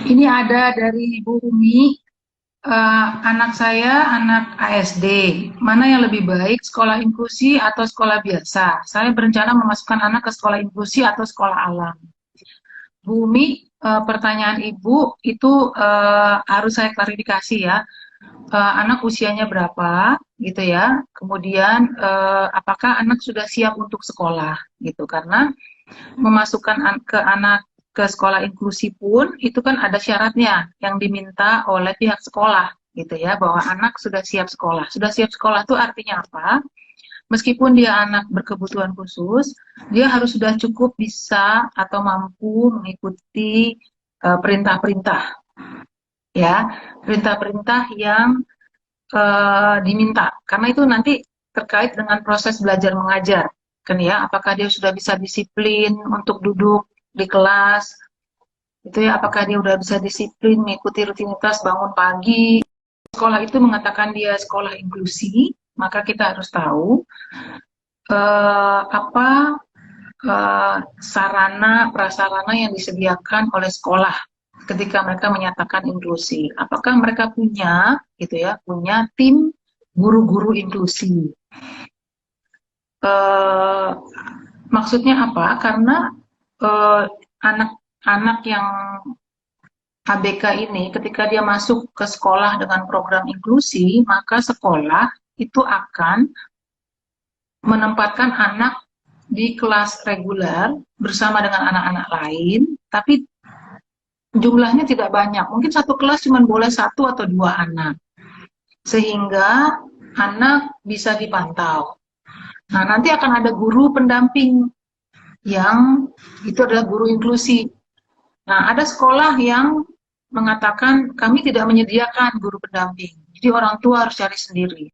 Ini ada dari Ibu Umi. Anak saya anak ASD. Mana yang lebih baik, sekolah inklusi atau sekolah biasa? Saya berencana memasukkan anak ke sekolah inklusi atau sekolah alam. Bu Umi, pertanyaan Ibu itu harus saya klarifikasi ya. Anak usianya berapa, gitu ya. Kemudian apakah anak sudah siap untuk sekolah, gitu. Karena memasukkan anak ke sekolah inklusi pun itu kan ada syaratnya yang diminta oleh pihak sekolah gitu ya, bahwa anak sudah siap sekolah. Sudah siap sekolah itu artinya apa? Meskipun dia anak berkebutuhan khusus, dia harus sudah cukup bisa atau mampu mengikuti perintah-perintah ya, perintah-perintah yang diminta. Karena itu nanti terkait dengan proses belajar mengajar kan ya, apakah dia sudah bisa disiplin untuk duduk di kelas, itu ya, apakah dia sudah bisa disiplin mengikuti rutinitas bangun pagi. Sekolah itu mengatakan dia sekolah inklusi, maka kita harus tahu apa sarana prasarana yang disediakan oleh sekolah ketika mereka menyatakan inklusi. Apakah mereka punya gitu ya, punya tim guru-guru inklusi. Maksudnya apa? Karena anak-anak yang ABK ini ketika dia masuk ke sekolah dengan program inklusi, maka sekolah itu akan menempatkan anak di kelas reguler bersama dengan anak-anak lain, tapi jumlahnya tidak banyak. Mungkin satu kelas cuma boleh 1 atau 2 anak. Sehingga anak bisa dipantau. Nah, nanti akan ada guru pendamping yang itu adalah guru inklusi. Nah, ada sekolah yang mengatakan kami tidak menyediakan guru pendamping. Jadi orang tua harus cari sendiri.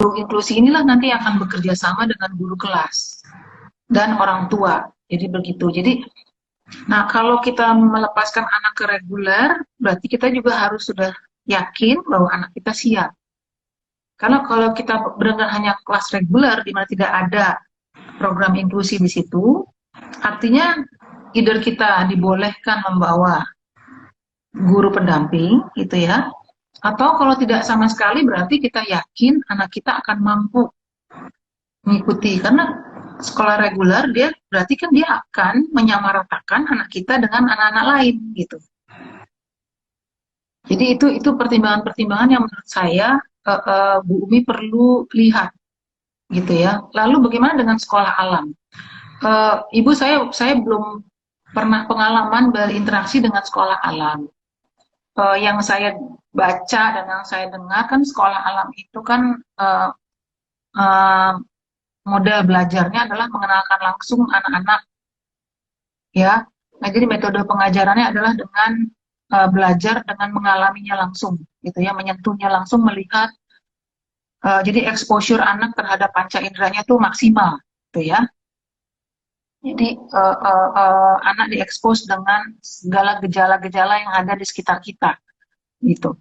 Guru inklusi inilah nanti akan bekerja sama dengan guru kelas dan orang tua. Jadi begitu. Jadi, nah kalau kita melepaskan anak ke reguler, berarti kita juga harus sudah yakin bahwa anak kita siap. Karena kalau kita benar hanya kelas reguler di mana tidak ada program inklusi di situ, artinya either kita dibolehkan membawa guru pendamping, gitu ya, atau kalau tidak sama sekali berarti kita yakin anak kita akan mampu mengikuti. Karena sekolah reguler dia berarti kan dia akan menyamaratakan anak kita dengan anak-anak lain, gitu. Jadi itu pertimbangan-pertimbangan yang menurut saya Bu Umi perlu lihat, gitu ya. Lalu bagaimana dengan sekolah alam? Ibu, saya belum pernah pengalaman berinteraksi dengan sekolah alam. Yang saya baca dan yang saya dengar kan sekolah alam itu kan model belajarnya adalah mengenalkan langsung anak-anak ya. Nah, jadi metode pengajarannya adalah dengan belajar dengan mengalaminya langsung, gitu ya, menyentuhnya langsung, melihat. Jadi exposure anak terhadap panca inderanya tuh maksimal, gitu ya. Jadi anak diekspos dengan segala gejala-gejala yang ada di sekitar kita, gitu.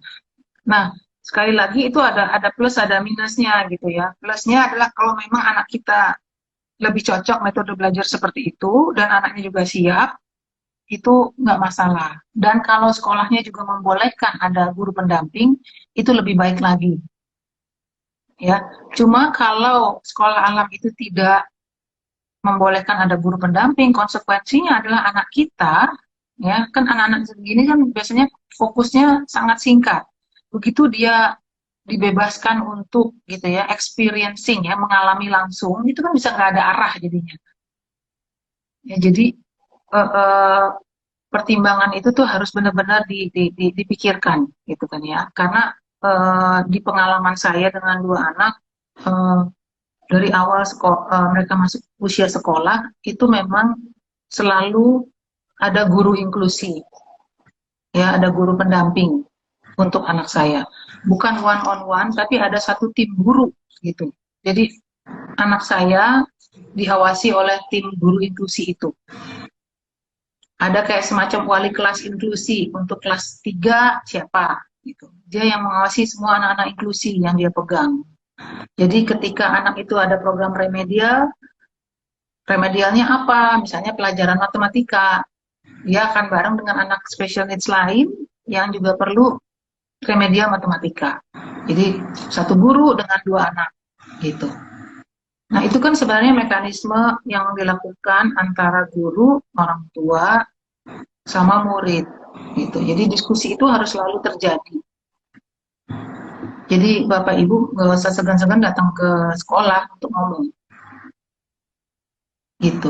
Nah, sekali lagi itu ada plus ada minusnya, gitu ya. Plusnya adalah kalau memang anak kita lebih cocok metode belajar seperti itu dan anaknya juga siap, itu nggak masalah. Dan kalau sekolahnya juga membolehkan ada guru pendamping, itu lebih baik lagi. Ya, cuma kalau sekolah alam itu tidak membolehkan ada guru pendamping, konsekuensinya adalah anak kita, ya kan anak-anak segini kan biasanya fokusnya sangat singkat. Begitu dia dibebaskan untuk gitu ya, experiencing ya, mengalami langsung, itu kan bisa nggak ada arah jadinya. Ya, jadi pertimbangan itu tuh harus benar-benar dipikirkan gitu kan ya. Karena di pengalaman saya dengan 2 anak, dari awal mereka masuk usia sekolah itu memang selalu ada guru inklusi, ya ada guru pendamping untuk anak saya. Bukan one on one, tapi ada satu tim guru gitu. Jadi anak saya diawasi oleh tim guru inklusi itu. Ada kayak semacam wali kelas inklusi untuk kelas 3 siapa gitu. Dia yang mengawasi semua anak-anak inklusi yang dia pegang. Jadi ketika anak itu ada program remedial, remedialnya apa, misalnya pelajaran matematika, dia akan bareng dengan anak special needs lain yang juga perlu remedial matematika. Jadi satu guru dengan dua anak gitu. Nah, itu kan sebenarnya mekanisme yang dilakukan antara guru, orang tua, sama murid gitu. Jadi diskusi itu harus selalu terjadi. Jadi Bapak Ibu nggak usah segan-segan datang ke sekolah untuk ngomong gitu.